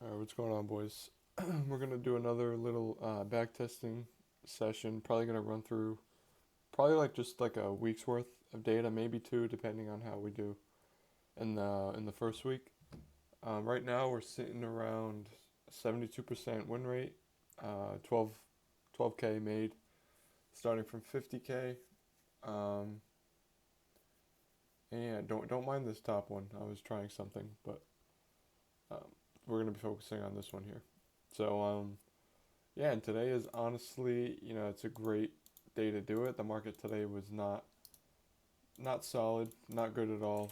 Alright, what's going on, boys? We're gonna do another little backtesting session. Probably gonna run through probably like just like a week's worth of data, maybe two, depending on how we do in the first week. Right now we're sitting around 72% win rate, 12k made, starting from 50k. Um, and yeah, don't mind this top one. I was trying something, but we're gonna be focusing on this one here. So. Yeah, and today is honestly, it's a great day to do it. The market today was not solid, not good at all.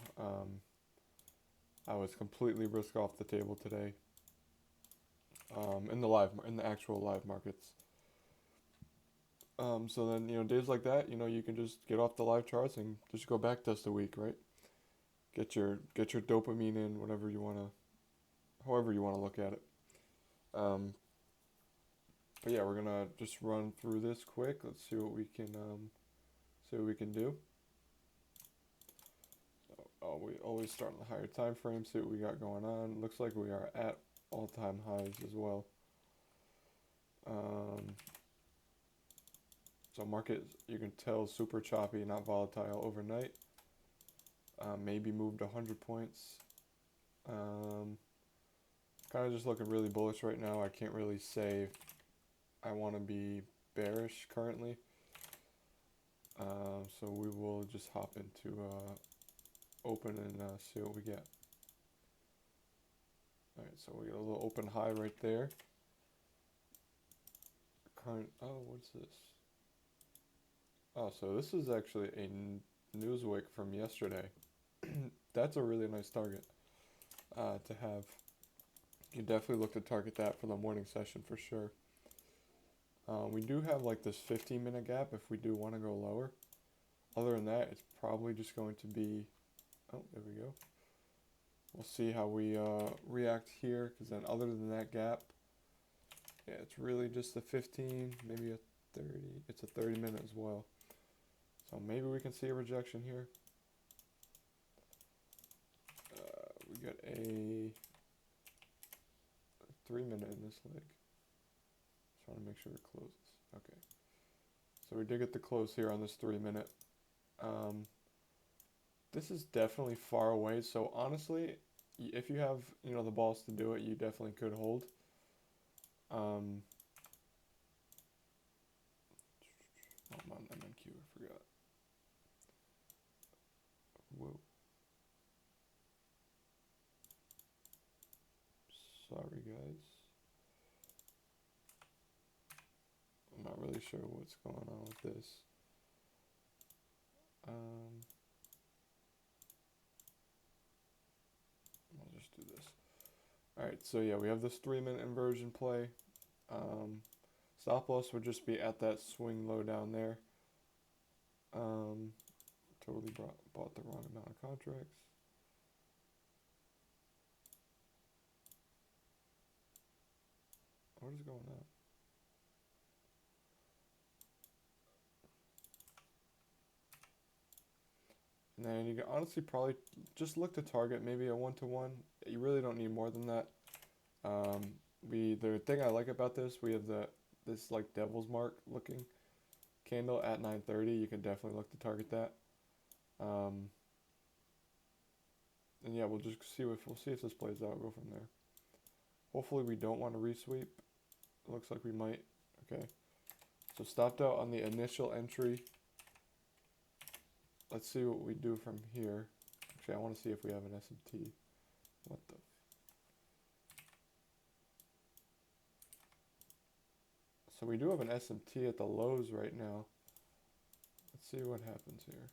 I was completely risk off the table today. In the actual live markets. So then days like that, you can just get off the live charts and just go back test a week, right? Get your dopamine in, however you wanna look at it. Um, but yeah, we're gonna just run through this quick. Let's see what we can do. Oh, we always start on the higher time frame, see what we got going on. Looks like we are at all-time highs as well. Um, so market, you can tell, super choppy, not volatile overnight. Maybe moved 100 points. Kind of just looking really bullish right now. I can't really say I want to be bearish currently. So we will just hop into open and see what we get. Alright, so we got a little open high right there. What's this? Oh, so this is actually a Newswick from yesterday. That's a really nice target to have. You definitely look to target that for the morning session for sure. We do have like this 15-minute gap if we do want to go lower. Other than that, it's probably just going to be, oh, there we go. We'll see how we react here, because then other than that gap, yeah, it's really just a 15, maybe a 30. It's a 30-minute as well. So maybe we can see a rejection here. We got a 3-minute in this leg. Just want to make sure it closes. Okay. So we did get the close here on this 3-minute. This is definitely far away. So honestly, if you have the balls to do it, you definitely could hold. I'm on MNQ. I forgot. Whoa. Sorry, guys. I'm not really sure what's going on with this. I'll just do this. Alright, so yeah, we have this 3-minute inversion play. Stop loss would just be at that swing low down there. Totally bought the wrong amount of contracts. What is going on? And then you can honestly probably just look to target maybe a 1-to-1. You really don't need more than that. The thing I like about this, we have this like devil's mark looking candle at 9:30. You can definitely look to target that. And yeah, we'll see if this plays out. Go from there. Hopefully we don't want to resweep. It looks like we might. Okay. So stopped out on the initial entry. Let's see what we do from here. Actually, I want to see if we have an SMT. What the? So we do have an SMT at the lows right now. Let's see what happens here.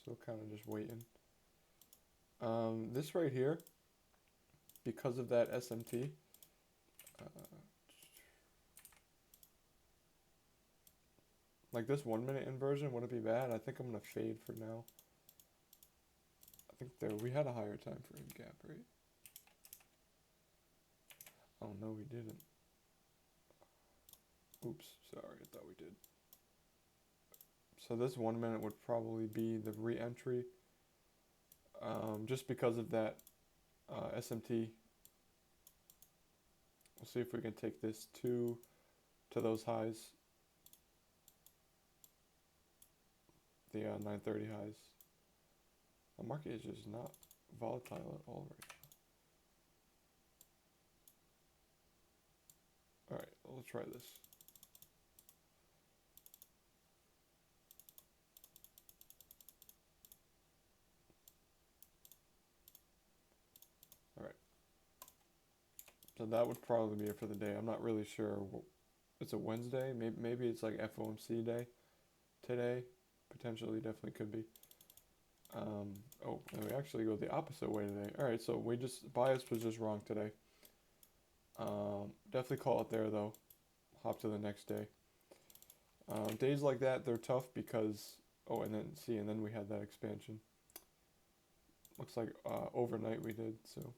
Still kind of just waiting. This right here, because of that SMT, like this 1-minute inversion, would it be bad? I think I'm gonna fade for now. I think we had a higher time frame gap, right? Oh no, we didn't. Oops, sorry, I thought we did. So this 1 minute would probably be the re-entry. just because of that SMT. We'll see if we can take this to those highs, the 930 highs. The market is just not volatile at all right now. Alright, let's try this. Alright. So that would probably be it for the day. I'm not really sure. It's a Wednesday. Maybe it's like FOMC day today. Potentially, definitely could be. Oh, and we actually go the opposite way today. Alright, so bias was just wrong today. Definitely call it there though. Hop to the next day. Days like that, they're tough because, and then we had that expansion. Looks like overnight we did, so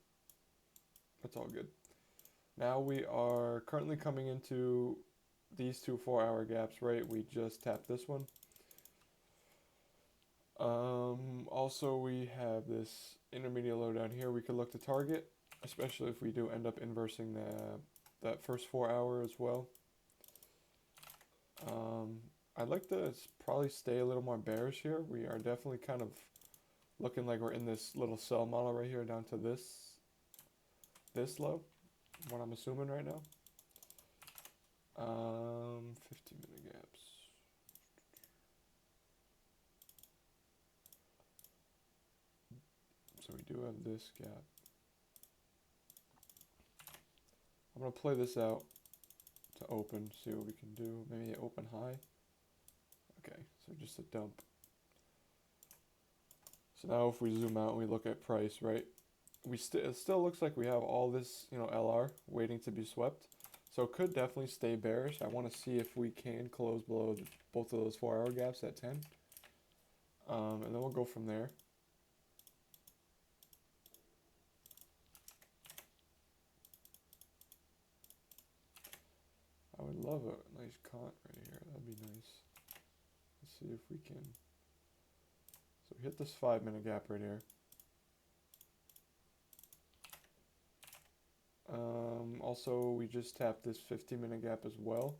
that's all good. Now we are currently coming into these two 4-hour gaps, right? We just tapped this one. Also we have this intermediate low down here we could look to target, especially if we do end up inversing that first 4 hour as well. I'd like to probably stay a little more bearish here. We are definitely kind of looking like we're in this little sell model right here down to this low, what I'm assuming right now. 15-minute gaps. So we do have this gap. I'm going to play this out to open, see what we can do. Maybe open high. Okay, so just a dump. So now if we zoom out and we look at price, right? It still looks like we have all this, LR waiting to be swept. So it could definitely stay bearish. I want to see if we can close below both of those 4-hour gaps at 10. And then we'll go from there. I would love a nice cont right here. That'd be nice. Let's see if we can. So we hit this 5-minute gap right here. Also, we just tapped this 15-minute gap as well.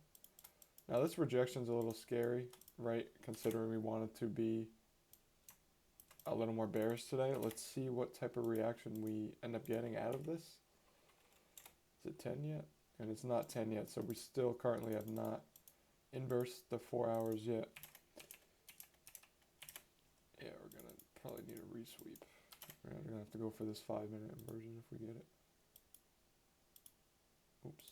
Now this rejection's a little scary, right? Considering we wanted to be a little more bearish today. Let's see what type of reaction we end up getting out of this. Is it 10 yet? And it's not 10 yet, so we still currently have not inversed the 4 hours yet. Yeah, we're gonna probably need a resweep. We're gonna have to go for this 5-minute inversion if we get it. Oops.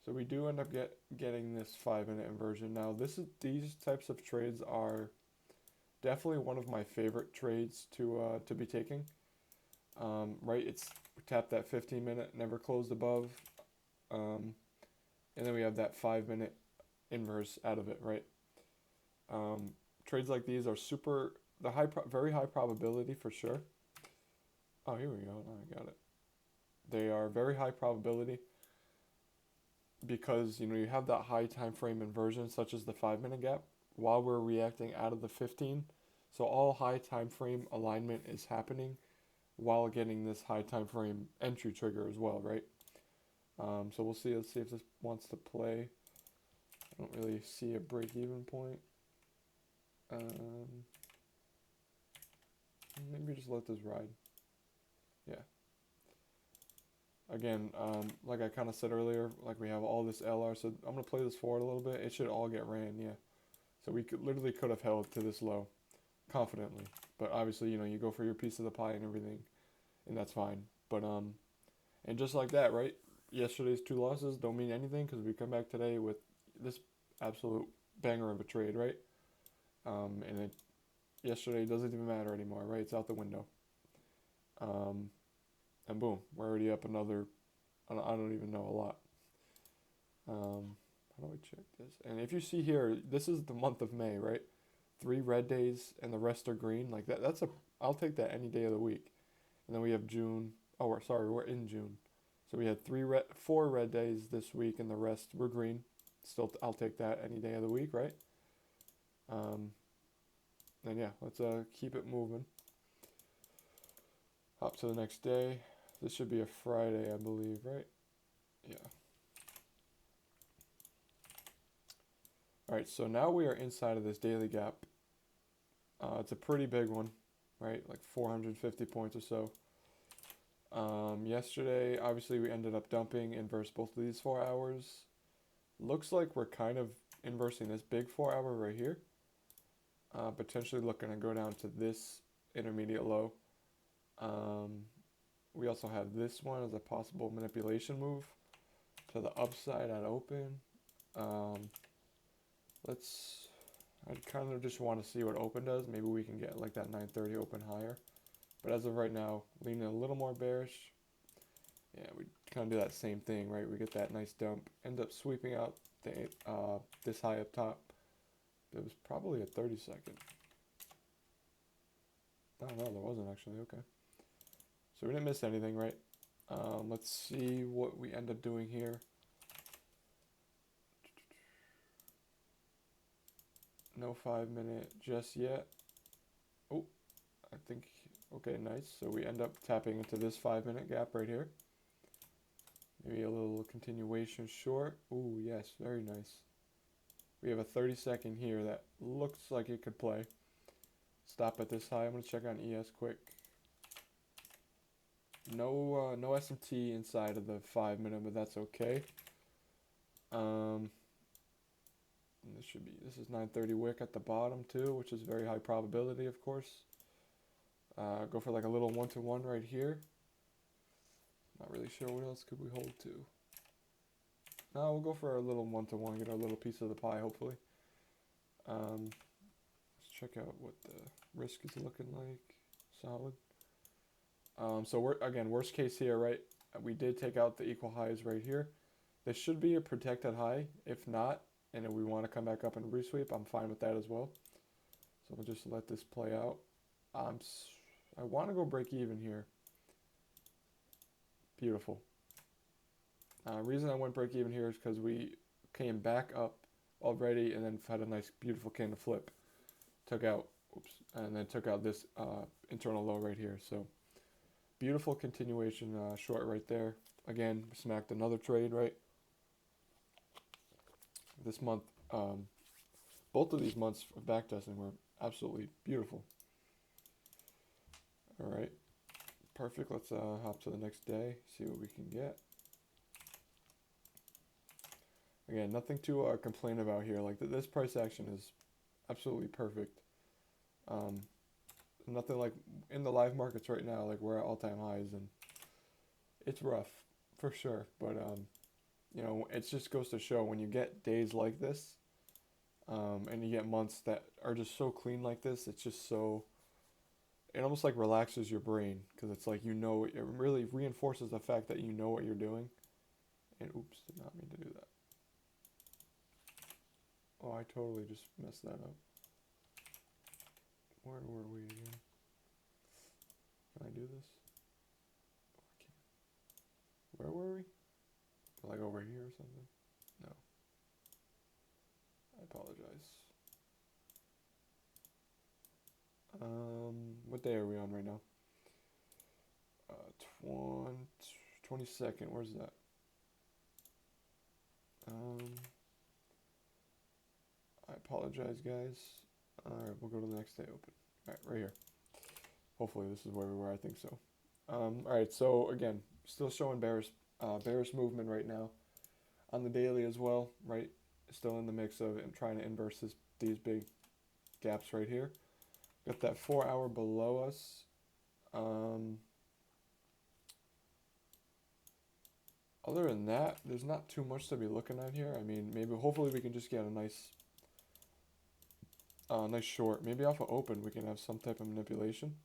So we do end up getting this 5-minute inversion. Now these types of trades are definitely one of my favorite trades to be taking. Right, we tapped that 15-minute, never closed above, and then we have that 5-minute inverse out of it, right? Trades like these are very high probability for sure. Oh, here we go. I got it. They are very high probability because you have that high time frame inversion, such as the 5-minute gap, while we're reacting out of the 15. So all high time frame alignment is happening while getting this high time frame entry trigger as well, right? So we'll see. Let's see if this wants to play. I don't really see a break-even point. Maybe just let this ride. Yeah. Again, like I kind of said earlier, like we have all this LR, so I'm going to play this forward a little bit. It should all get ran, yeah. So we literally could have held to this low confidently. But obviously, you go for your piece of the pie and everything, and that's fine. But, and just like that, right? Yesterday's 2 losses don't mean anything because we come back today with this absolute banger of a trade, right? And yesterday doesn't even matter anymore, right? It's out the window. And boom, we're already up another, I don't even know, a lot. How do I check this? And if you see here, this is the month of May, right? 3 red days and the rest are green. Like I'll take that any day of the week. And then we have June. Oh, we're in June. So we had 4 red days this week and the rest were green. Still, I'll take that any day of the week, right? And yeah, let's keep it moving. Hop to the next day. This should be a Friday, I believe, right? Yeah. All right, so now we are inside of this daily gap. It's a pretty big one, right? Like 450 points or so. Yesterday, obviously, we ended up dumping inverse both of these 4 hours. Looks like we're kind of inversing this big 4 hour right here. Potentially looking to go down to this intermediate low. We also have this one as a possible manipulation move to the upside at open. I kind of just want to see what open does. Maybe we can get like that 930 open higher. But as of right now, leaning a little more bearish. Yeah, we kind of do that same thing, right? We get that nice dump, end up sweeping out this high up top. It was probably a 30-second. Oh no, there wasn't actually. Okay. So we didn't miss anything, right? Let's see what we end up doing here. No 5-minute just yet. Oh, I think, okay, nice. So we end up tapping into this 5-minute gap right here. Maybe a little continuation short. Ooh, yes, very nice. We have a 30-second here that looks like it could play. Stop at this high. I'm going to check on ES quick. No SMT inside of the 5-minute, but that's okay. This is 930 wick at the bottom too, which is very high probability, of course. Go for like a little 1-to-1 right here. Not really sure what else could we hold to. No, we'll go for a little 1-to-1, get our little piece of the pie, hopefully. Let's check out what the risk is looking like. Solid. So we're, again, worst case here, right? We did take out the equal highs right here. This should be a protected high. If not, and if we want to come back up and resweep, I'm fine with that as well. So we'll just let this play out. I want to go break even here. Beautiful. Reason I went break even here is because we came back up already and then had a nice beautiful candle flip. Took out, and then took out this internal low right here. So beautiful continuation short right there. Again, smacked another trade, right? This month, both of these months of backtesting were absolutely beautiful. All right, perfect. Let's hop to the next day, see what we can get. Again, nothing to complain about here. Like this price action is absolutely perfect. Nothing like in the live markets right now. Like we're at all-time highs, and it's rough for sure. But you know, it just goes to show when you get days like this, and you get months that are just so clean like this. It's just so. It almost like relaxes your brain because it's like, you know, it really reinforces the fact that you know what you're doing. And oops, did not mean to do that. Oh, I totally just messed that up. Where were we again? Can I do this? Oh, I can't. Where were we? Like over here or something? No. I apologize. What day are we on right now? 22nd. Where's that? I apologize, guys. Alright, we'll go to the next day open. Alright, right here. Hopefully this is where we were. I think so. Alright, so again, still showing bearish movement right now. On the daily as well, right? Still in the mix of trying to inverse these big gaps right here. Got that 4 hour below us. Other than that, there's not too much to be looking at here. I mean, maybe hopefully we can just get a nice short. Maybe off of open we can have some type of manipulation.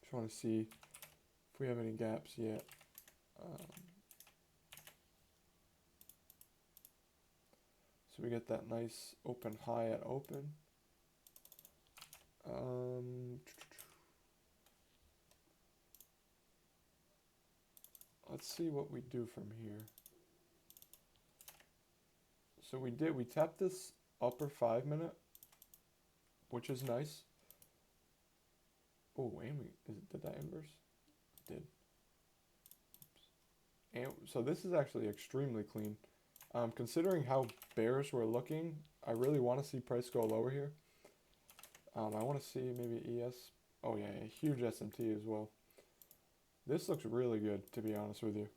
Just want to see if we have any gaps yet. So we get that nice open high at open. Let's see what we do from here. So we tapped this upper 5-minute, which is nice. Oh, and did that inverse? It did. And so this is actually extremely clean. Considering how bearish we're looking, I really want to see price go lower here. I want to see maybe ES. Oh yeah, a huge SMT as well. This looks really good, to be honest with you.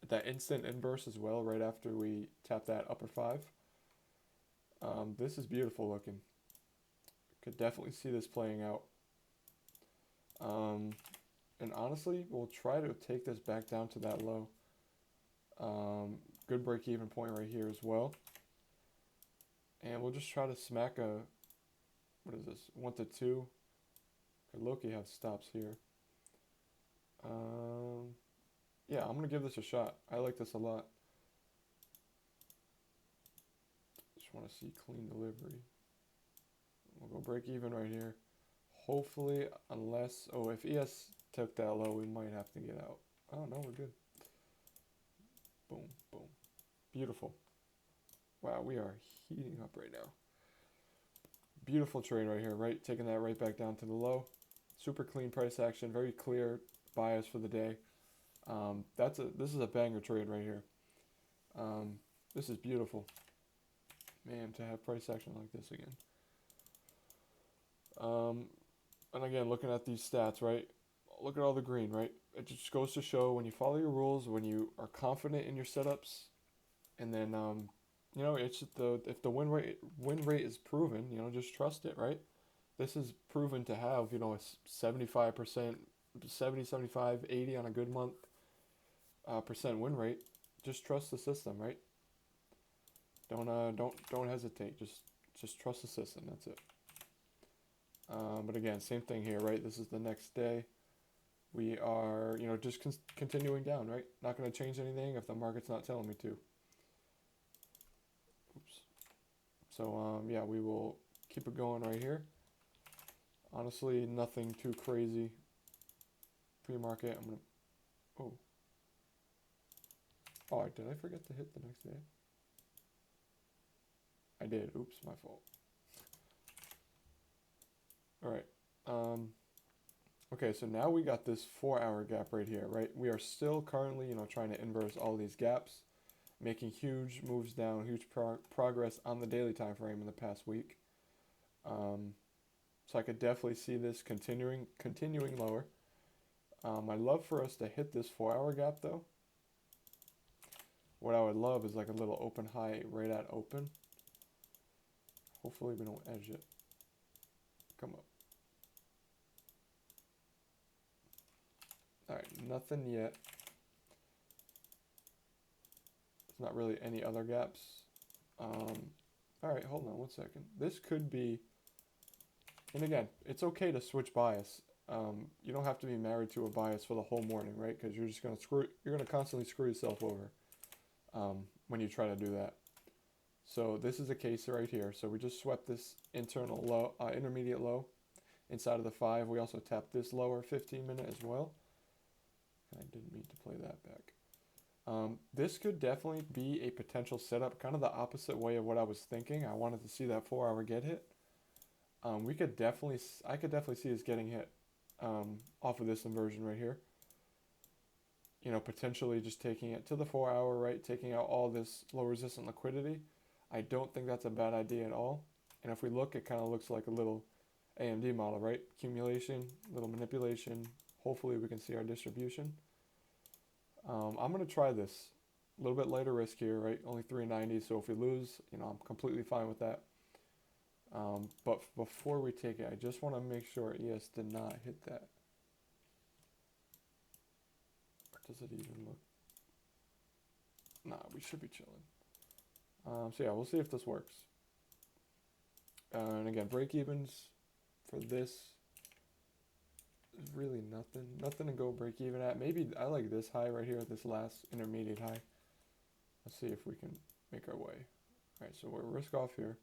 That instant inverse as well, right after we tap that upper 5. This is beautiful looking. Could definitely see this playing out. And honestly, we'll try to take this back down to that low. Good break-even point right here as well. And we'll just try to smack a, what is this, 1 to 2. Could Loki have stops here. Yeah, I'm going to give this a shot. I like this a lot. Just want to see clean delivery. We'll go break even right here. Hopefully, unless, oh, if ES took that low, we might have to get out. Oh, no, we're good. Boom, boom. Beautiful. Wow, we are heating up right now. Beautiful trade right here, right? Taking that right back down to the low. Super clean price action, very clear bias for the day. This is a banger trade right here. This is beautiful. Man, to have price action like this again. And again, looking at these stats, right? Look at all the green, right? It just goes to show when you follow your rules, when you are confident in your setups, and then you know, it's if the win rate is proven, you know, just trust it, right? This is proven to have, you know, a 75%, 70, 75, 80 on a good month percent win rate. Just trust the system, right? Don't hesitate. Just trust the system. That's it. But again, same thing here, right? This is the next day. We are, you know, just continuing down, right? Not going to change anything if the market's not telling me to. Oops. So, yeah, we will keep it going right here. Honestly, nothing too crazy. Pre-market, I'm going to, oh. Oh, did I forget to hit the next day? I did. Oops, my fault. All right. Okay, so now we got this 4-hour gap right here, right? We are still currently, you know, trying to inverse all these gaps, making huge moves down, huge progress on the daily time frame in the past week. So I could definitely see this continuing lower. I'd love for us to hit this 4-hour gap though. What I would love is like a little open high right at open. Hopefully we don't edge it. Come up. All right, nothing yet. There's not really any other gaps. All right, hold on one second. This could be, and again, it's okay to switch bias. You don't have to be married to a bias for the whole morning, right? Because you're just gonna constantly screw yourself over when you try to do that. So this is a case right here. So we just swept this internal low, intermediate low inside of the 5. We also tapped this lower 15-minute as well. I didn't mean to play that back. This could definitely be a potential setup, kind of the opposite way of what I was thinking. I wanted to see that 4-hour get hit. I could definitely see us getting hit off of this inversion right here. You know, potentially just taking it to the 4-hour, right? Taking out all this low resistant liquidity. I don't think that's a bad idea at all. And if we look, it kind of looks like a little AMD model, right? Accumulation, little manipulation. Hopefully we can see our distribution. I'm going to try this. A little bit lighter risk here, right? Only 390, so if we lose, you know, I'm completely fine with that. But before we take it, I just want to make sure ES did not hit that. Or does it even look? Nah, we should be chilling. So yeah, we'll see if this works. And again, break evens for this is really nothing to go break even at. Maybe I like this high right here, this last intermediate high. Let's see if we can make our way. All right, so we're risk off here.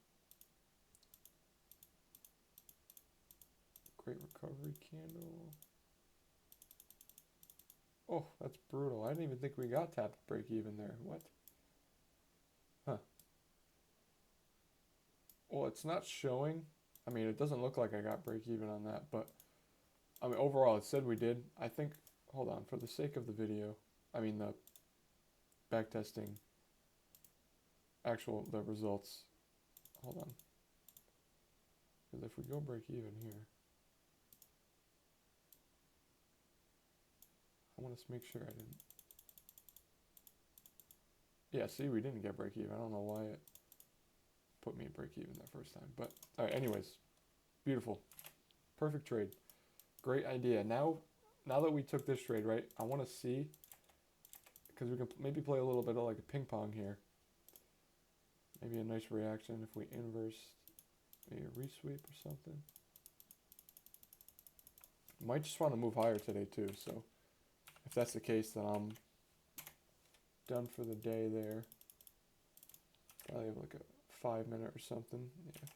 Great recovery candle. Oh, that's brutal. I didn't even think we got tapped break even there. What? Huh. Well, it's not showing. I mean, it doesn't look like I got break even on that, but I mean, overall, it said we did. I think, hold on, for the sake of the video, I mean, the backtesting, the results, hold on. Because if we go break even here, I want to make sure I didn't. Yeah, see, we didn't get break even. I don't know why it put me at break even that first time. But, all right, anyways, beautiful. Perfect trade. Great idea. Now that we took this trade, right, I want to see, because we can maybe play a little bit of like a ping pong here. Maybe a nice reaction if we inverse a resweep or something. Might just want to move higher today too, so if that's the case, then I'm done for the day there. Probably have like a 5-minute or something. Yeah.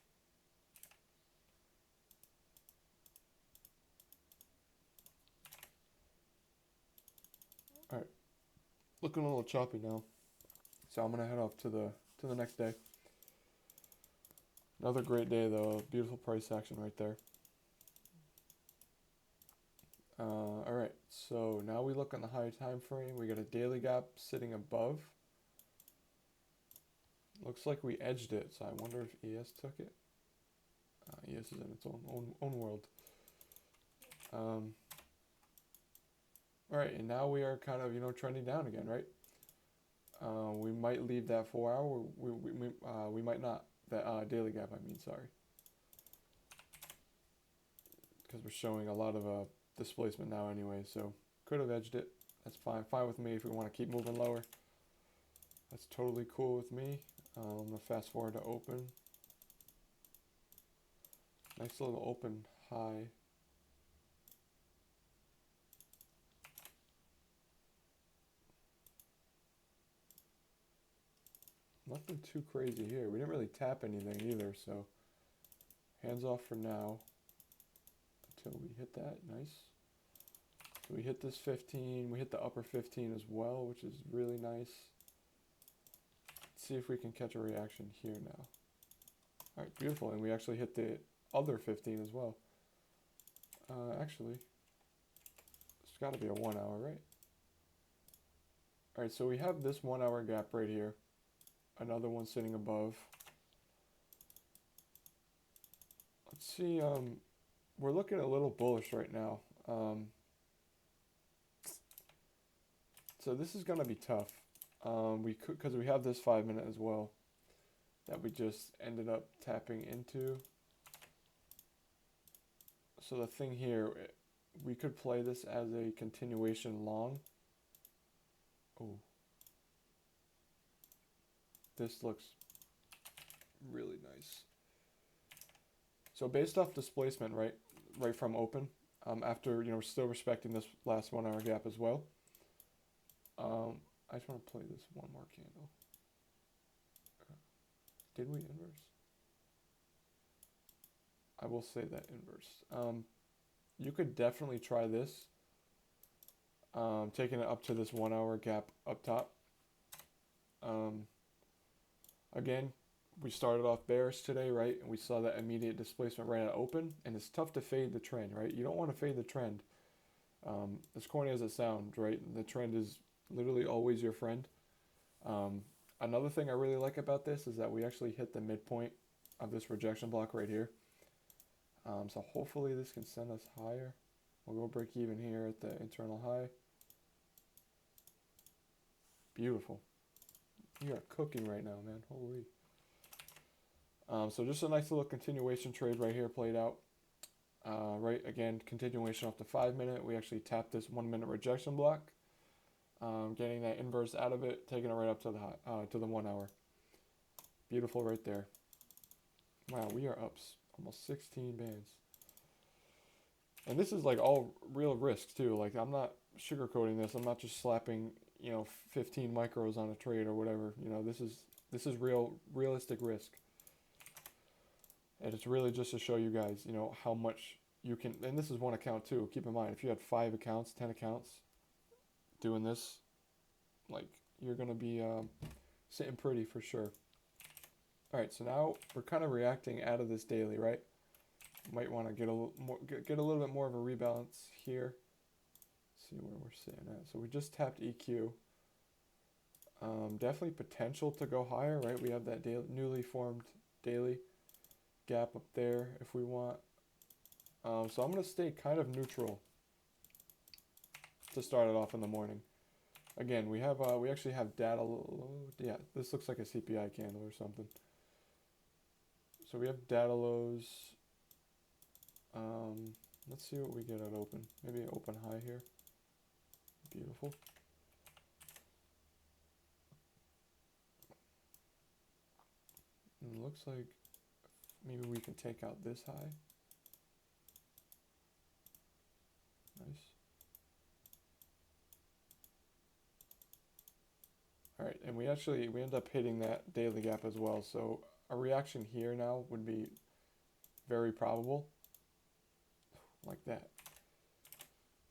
All right, looking a little choppy now, so I'm gonna head off to the next day. Another great day though. Beautiful price action right there. All right, so now we look on the high time frame. We got a daily gap sitting above. Looks like we edged it, so I wonder if ES took it. ES is in its own world. All right, and now we are kind of trending down again, right? We might leave that 4 hour. We might not. That daily gap, I mean, sorry, because we're showing a lot of displacement now anyway. So could have edged it. That's fine. Fine with me if we want to keep moving lower. That's totally cool with me. I'm gonna fast forward to open. Nice little open high. Nothing too crazy here. We didn't really tap anything either, so hands off for now until we hit that. Nice. So we hit this 15. We hit the upper 15 as well, which is really nice. Let's see if we can catch a reaction here now. All right, beautiful. And we actually hit the other 15 as well. Actually, it's got to be a 1 hour, right? All right, so we have this 1 hour gap right here. Another one sitting above. Let's see, we're looking a little bullish right now. So this is gonna be tough. We could, because we have this 5-minute as well that we just ended up tapping into. So the thing here, we could play this as a continuation long. Oh. This looks really nice. So based off displacement, right from open, after, still respecting this last 1 hour gap as well. I just want to play this one more candle. Did we inverse? I will say that inverse. You could definitely try this. Taking it up to this 1 hour gap up top. Again, we started off bearish today, right? And we saw that immediate displacement right at open. And it's tough to fade the trend, right? You don't want to fade the trend. As corny as it sounds, right? The trend is literally always your friend. Another thing I really like about this is that we actually hit the midpoint of this rejection block right here. So hopefully this can send us higher. We'll go break even here at the internal high. Beautiful. We are cooking right now, man. Holy. So just a nice little continuation trade right here played out. Right, again, continuation off the 5-minute. We actually tapped this 1-minute rejection block. Getting that inverse out of it, taking it right up to the 1 hour. Beautiful right there. Wow, we are up almost 16 bands. And this is like all real risk too. Like, I'm not sugarcoating this. I'm not just slapping 15 micros on a trade or whatever. This is realistic risk. And it's really just to show you guys, how much you can, and this is one account too. Keep in mind, if you had 5 accounts, 10 accounts doing this, like, you're going to be sitting pretty for sure. All right, so now we're kind of reacting out of this daily, right? Might want to get a little more, get a little bit more of a rebalance here. See where we're sitting at. So we just tapped EQ. Definitely potential to go higher, right? We have that newly formed daily gap up there if we want. So I'm going to stay kind of neutral to start it off in the morning. Again, we actually have data. Yeah, this looks like a CPI candle or something. So we have data lows. Let's see what we get at open. Maybe an open high here. Beautiful. And it looks like maybe we can take out this high. Nice. All right, and we end up hitting that daily gap as well. So a reaction here now would be very probable. Like that.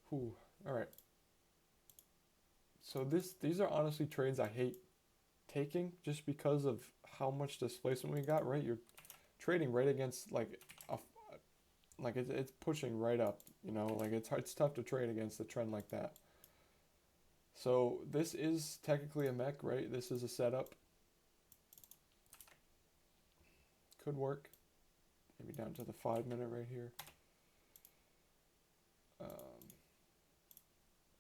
Whew. All right. So these are honestly trades I hate taking just because of how much displacement we got, right? You're trading right against it's pushing right up, you know, like it's tough to trade against a trend like that. So this is technically a mech, right? This is a setup. Could work. Maybe down to the 5 minute right here.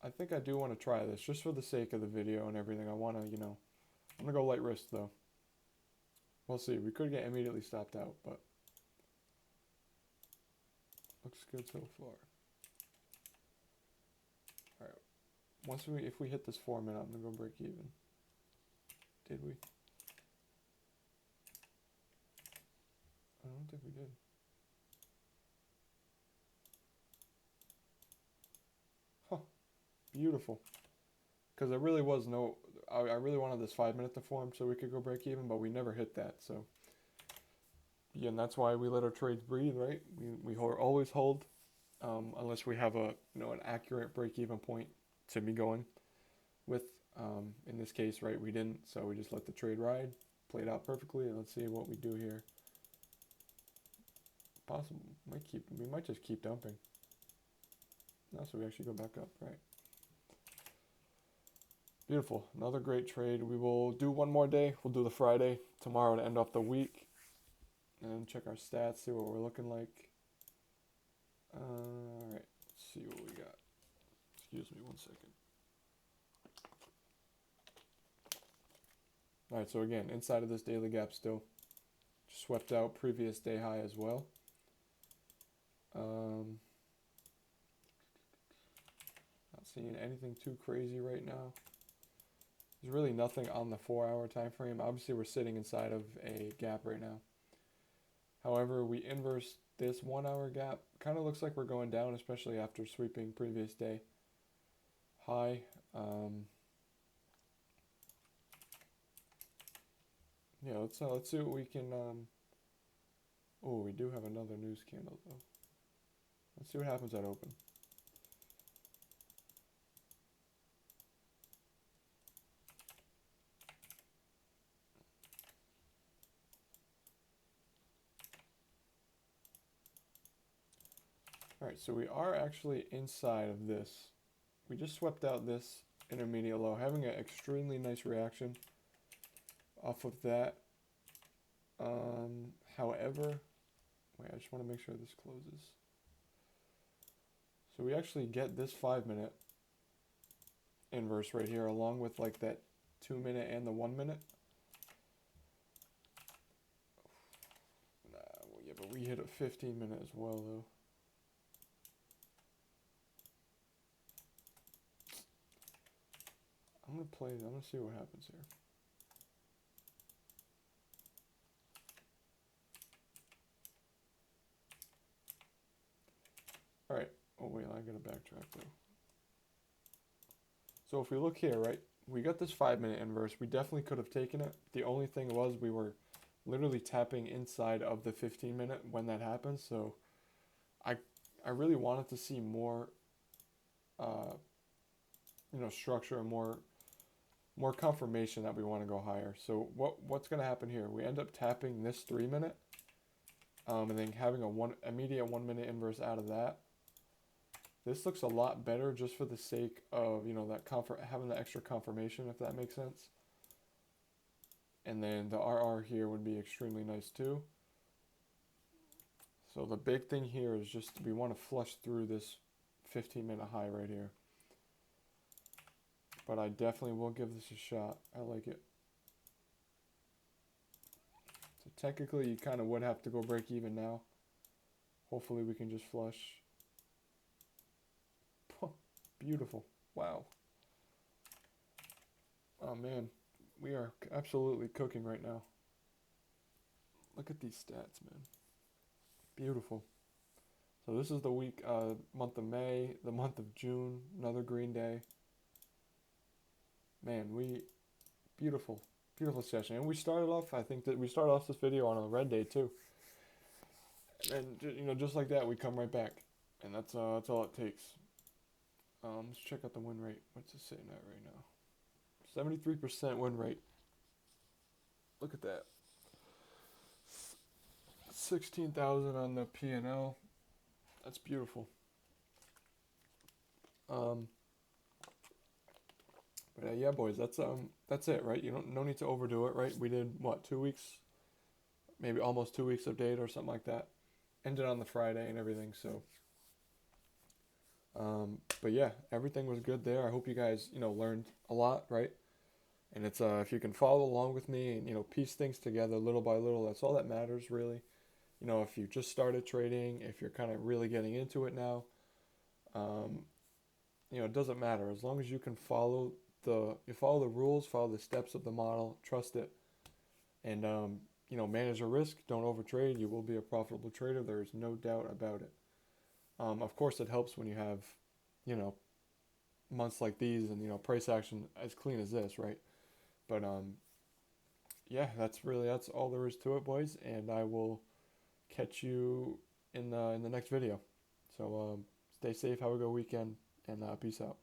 I think I do want to try this just for the sake of the video and everything. I want to, you know, I'm going to go light risk though. We'll see. We could get immediately stopped out, but looks good so far. All right. If we hit this 4 minute, I'm going to go break even. Did we? I don't think we did. Huh. Beautiful. Because there really was no, I really wanted this 5 minute to form so we could go break even, but we never hit that. So, yeah, and that's why we let our trades breathe, right? We always hold, unless we have an accurate break even point to be going with. In this case, right, we didn't, so we just let the trade ride, played out perfectly. Let's see what we do here. Possible, we might just keep dumping. No, so we actually go back up, right? Beautiful. Another great trade. We will do one more day. We'll do the Friday tomorrow to end off the week. And check our stats, see what we're looking like. All right, let's see what we got. Excuse me 1 second. All right, so again, inside of this daily gap still. Just swept out previous day high as well. Not seeing anything too crazy right now. There's really nothing on the 4 hour time frame. Obviously, we're sitting inside of a gap right now. However, we inverse this 1 hour gap. Kind of looks like we're going down, especially after sweeping previous day high. Yeah, let's see what we can. Oh, we do have another news candle though. Let's see what happens at open. All right, so we are actually inside of this. We just swept out this intermediate low, having an extremely nice reaction off of that. However, wait, I just want to make sure this closes. So we actually get this 5 minute inverse right here, along with like that 2 minute and the 1 minute. Well, yeah, but we hit a 15 minute as well though. I'm gonna see what happens here. All right. Oh wait, I gotta backtrack though. So if we look here, right, we got this 5 minute inverse. We definitely could have taken it. The only thing was we were literally tapping inside of the 15 minute when that happened. So I really wanted to see more, structure and more confirmation that we want to go higher. So what's going to happen here? We end up tapping this 3 minute, and then having a immediate 1 minute inverse out of that. This looks a lot better just for the sake of, you know, that having the extra confirmation, if that makes sense. And then the RR here would be extremely nice too. So the big thing here is just we want to flush through this 15-minute high right here. But I definitely will give this a shot. I like it. So technically you kind of would have to go break even now. Hopefully we can just flush. Beautiful. Wow. Oh man, we are absolutely cooking right now. Look at these stats, man. Beautiful. So this is the week, month of May, the month of June, another green day. Man, beautiful, beautiful session. And we started off, I think that we started off this video on a red day too. And you know, just like that, we come right back. And that's all it takes. Let's check out the win rate. What's it sitting at right now? 73% win rate. Look at that. 16,000 on the P&L. That's beautiful. But yeah, boys, that's it, right? No need to overdo it, right? We did what, 2 weeks, maybe almost 2 weeks of data or something like that. Ended on the Friday and everything, so. But yeah, everything was good there. I hope you guys, you know, learned a lot, right? And it's if you can follow along with me and, you know, piece things together little by little, that's all that matters, really. You know, if you just started trading, if you're kind of really getting into it now, you know, it doesn't matter as long as you can follow the rules, follow the steps of the model, trust it, and you know, manage your risk. Don't overtrade. You will be a profitable trader. There is no doubt about it. Of course, it helps when you have, you know, months like these and, you know, price action as clean as this, right? But yeah, that's all there is to it, boys. And I will catch you in the next video. So stay safe, have a good weekend, and peace out.